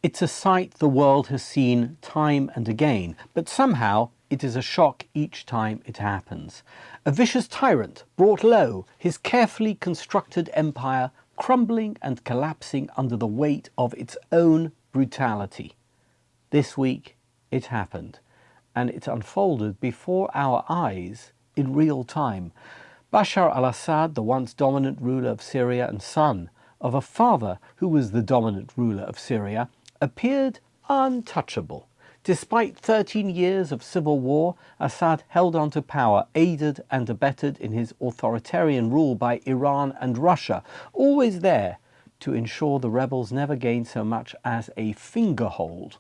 It's a sight the world has seen time and again, but somehow it is a shock each time it happens. A vicious tyrant brought low, his carefully constructed empire crumbling and collapsing under the weight of its own brutality. This week it happened, and it unfolded before our eyes in real time. Bashar al-Assad, the once dominant ruler of Syria and son of a father who was the dominant ruler of Syria, appeared untouchable. Despite 13 years of civil war, Assad held on to power, aided and abetted in his authoritarian rule by Iran and Russia, always there to ensure the rebels never gained so much as a fingerhold.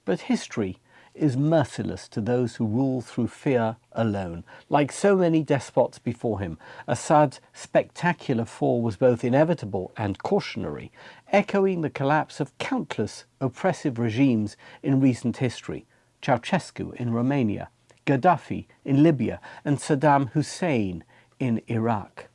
But history is merciless to those who rule through fear alone. Like so many despots before him, Assad's spectacular fall was both inevitable and cautionary, echoing the collapse of countless oppressive regimes in recent history: Ceausescu in Romania, Gaddafi in Libya, and Saddam Hussein in Iraq.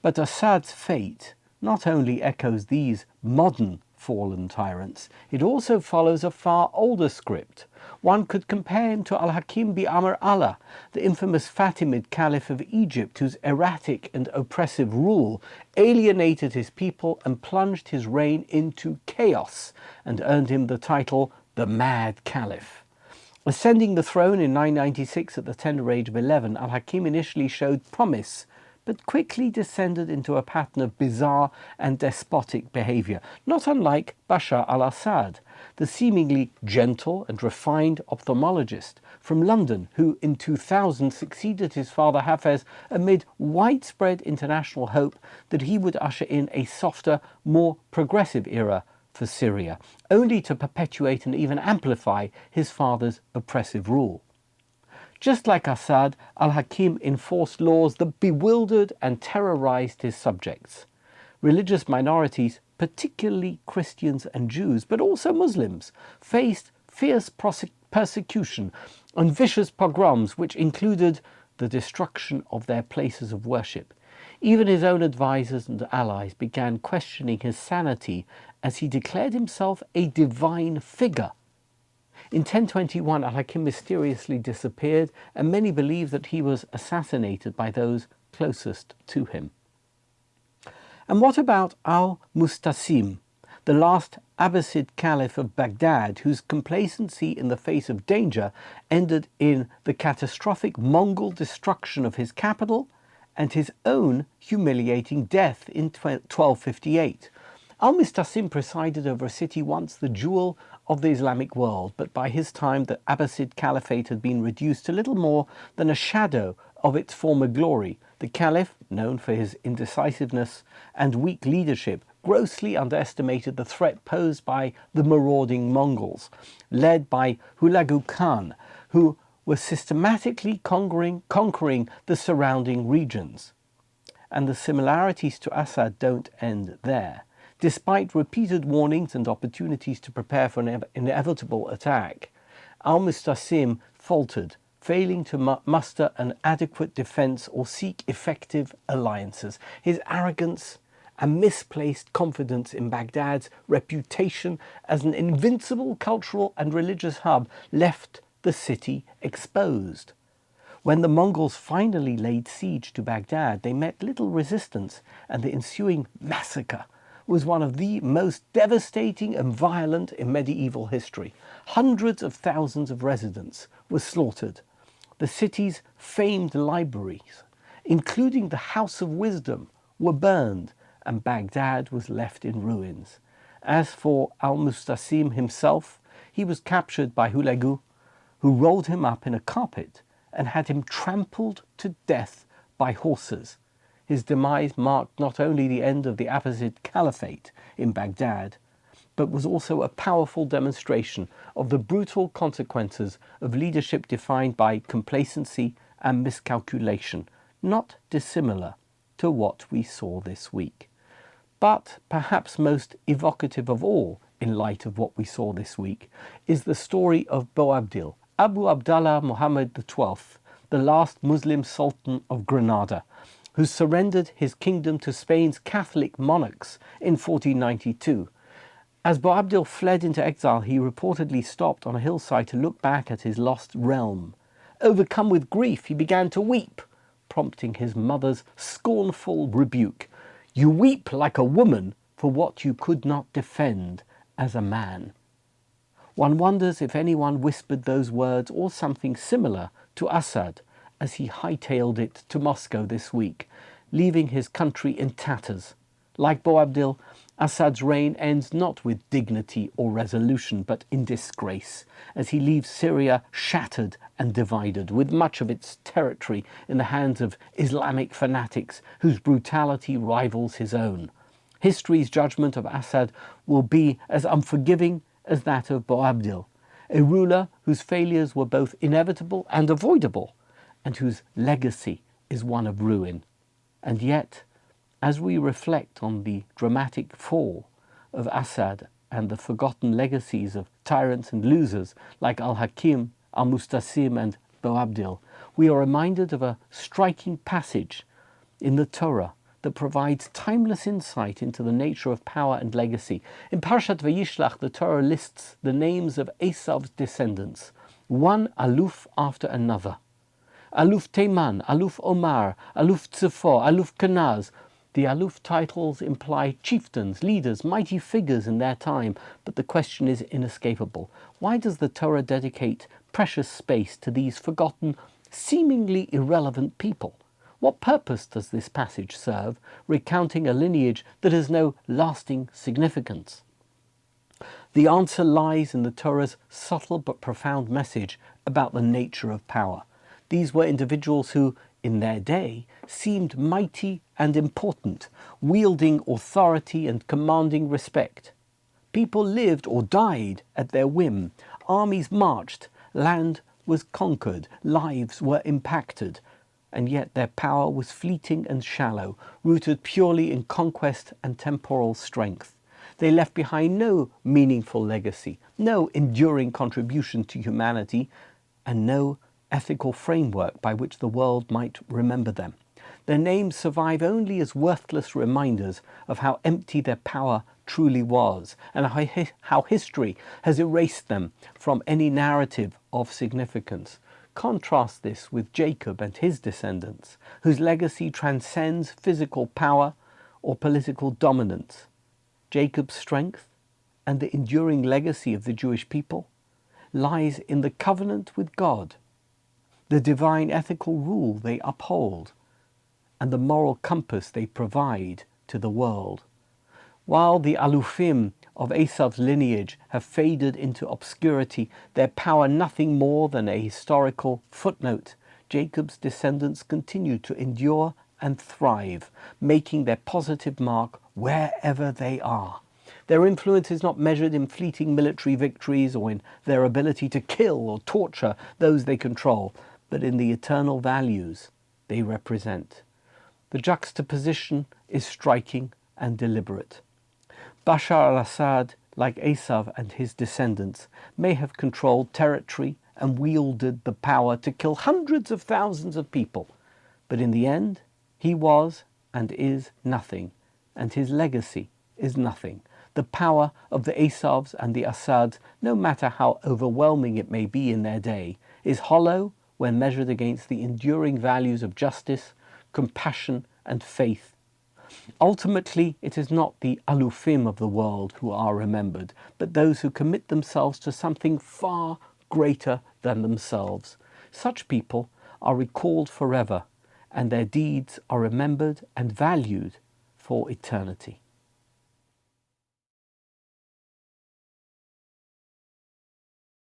But Assad's fate not only echoes these modern fallen tyrants, it also follows a far older script. One could compare him to Al-Hakim bi-Amr Allah, the infamous Fatimid Caliph of Egypt, whose erratic and oppressive rule alienated his people and plunged his reign into chaos and earned him the title the Mad Caliph. Ascending the throne in 996 at the tender age of 11, Al-Hakim initially showed promise, but quickly descended into a pattern of bizarre and despotic behavior, not unlike Bashar al-Assad, the seemingly gentle and refined ophthalmologist from London who in 2000 succeeded his father Hafez amid widespread international hope that he would usher in a softer, more progressive era for Syria, only to perpetuate and even amplify his father's oppressive rule. Just like Assad, Al-Hakim enforced laws that bewildered and terrorized his subjects. Religious minorities, particularly Christians and Jews, but also Muslims, faced fierce persecution and vicious pogroms which included the destruction of their places of worship. Even his own advisors and allies began questioning his sanity as he declared himself a divine figure. In 1021, Al-Hakim mysteriously disappeared, and many believe that he was assassinated by those closest to him. And what about Al-Musta'sim, the last Abbasid Caliph of Baghdad, whose complacency in the face of danger ended in the catastrophic Mongol destruction of his capital and his own humiliating death in 1258? Al-Musta'sim presided over a city once the jewel of the Islamic world, but by his time the Abbasid Caliphate had been reduced to little more than a shadow of its former glory. The Caliph, known for his indecisiveness and weak leadership, grossly underestimated the threat posed by the marauding Mongols, led by Hulagu Khan, who were systematically conquering the surrounding regions. And the similarities to Assad don't end there. Despite repeated warnings and opportunities to prepare for an inevitable attack, Al-Musta'sim faltered, failing to muster an adequate defense or seek effective alliances. His arrogance and misplaced confidence in Baghdad's reputation as an invincible cultural and religious hub left the city exposed. When the Mongols finally laid siege to Baghdad, they met little resistance, and the ensuing massacre was one of the most devastating and violent in medieval history. Hundreds of thousands of residents were slaughtered. The city's famed libraries, including the House of Wisdom, were burned, and Baghdad was left in ruins. As for Al-Musta'sim himself, he was captured by Hulagu, who rolled him up in a carpet and had him trampled to death by horses. His demise marked not only the end of the Abbasid Caliphate in Baghdad, but was also a powerful demonstration of the brutal consequences of leadership defined by complacency and miscalculation, not dissimilar to what we saw this week. But perhaps most evocative of all, in light of what we saw this week, is the story of Boabdil, Abu Abdallah Muhammad XII, the last Muslim Sultan of Granada, who surrendered his kingdom to Spain's Catholic monarchs in 1492. As Boabdil fled into exile, he reportedly stopped on a hillside to look back at his lost realm. Overcome with grief, he began to weep, prompting his mother's scornful rebuke. "You weep like a woman for what you could not defend as a man." One wonders if anyone whispered those words or something similar to Assad as he hightailed it to Moscow this week, leaving his country in tatters. Like Boabdil, Assad's reign ends not with dignity or resolution, but in disgrace, as he leaves Syria shattered and divided, with much of its territory in the hands of Islamic fanatics whose brutality rivals his own. History's judgment of Assad will be as unforgiving as that of Boabdil, a ruler whose failures were both inevitable and avoidable, and whose legacy is one of ruin. And yet, as we reflect on the dramatic fall of Assad and the forgotten legacies of tyrants and losers like Al-Hakim, Al-Musta'sim and Boabdil, we are reminded of a striking passage in the Torah that provides timeless insight into the nature of power and legacy. In Parashat Vayishlach, the Torah lists the names of Esav's descendants, one aluf after another. Aluf Teman, Aluf Omar, Aluf Tzefo, Aluf Kanaz. The aluf titles imply chieftains, leaders, mighty figures in their time, but the question is inescapable. Why does the Torah dedicate precious space to these forgotten, seemingly irrelevant people? What purpose does this passage serve, recounting a lineage that has no lasting significance? The answer lies in the Torah's subtle but profound message about the nature of power. These were individuals who, in their day, seemed mighty and important, wielding authority and commanding respect. People lived or died at their whim. Armies marched, land was conquered, lives were impacted, and yet their power was fleeting and shallow, rooted purely in conquest and temporal strength. They left behind no meaningful legacy, no enduring contribution to humanity, and no ethical framework by which the world might remember them. Their names survive only as worthless reminders of how empty their power truly was, and how history has erased them from any narrative of significance. Contrast this with Jacob and his descendants, whose legacy transcends physical power or political dominance. Jacob's strength and the enduring legacy of the Jewish people lies in the covenant with God, the divine ethical rule they uphold, and the moral compass they provide to the world. While the alufim of Esav's lineage have faded into obscurity, their power nothing more than a historical footnote, Jacob's descendants continue to endure and thrive, making their positive mark wherever they are. Their influence is not measured in fleeting military victories or in their ability to kill or torture those they control, but in the eternal values they represent. The juxtaposition is striking and deliberate. Bashar al-Assad, like Esav and his descendants, may have controlled territory and wielded the power to kill hundreds of thousands of people, but in the end, he was and is nothing, and his legacy is nothing. The power of the Esavs and the Assads, no matter how overwhelming it may be in their day, is hollow when measured against the enduring values of justice, compassion, and faith. Ultimately, it is not the alufim of the world who are remembered, but those who commit themselves to something far greater than themselves. Such people are recalled forever, and their deeds are remembered and valued for eternity.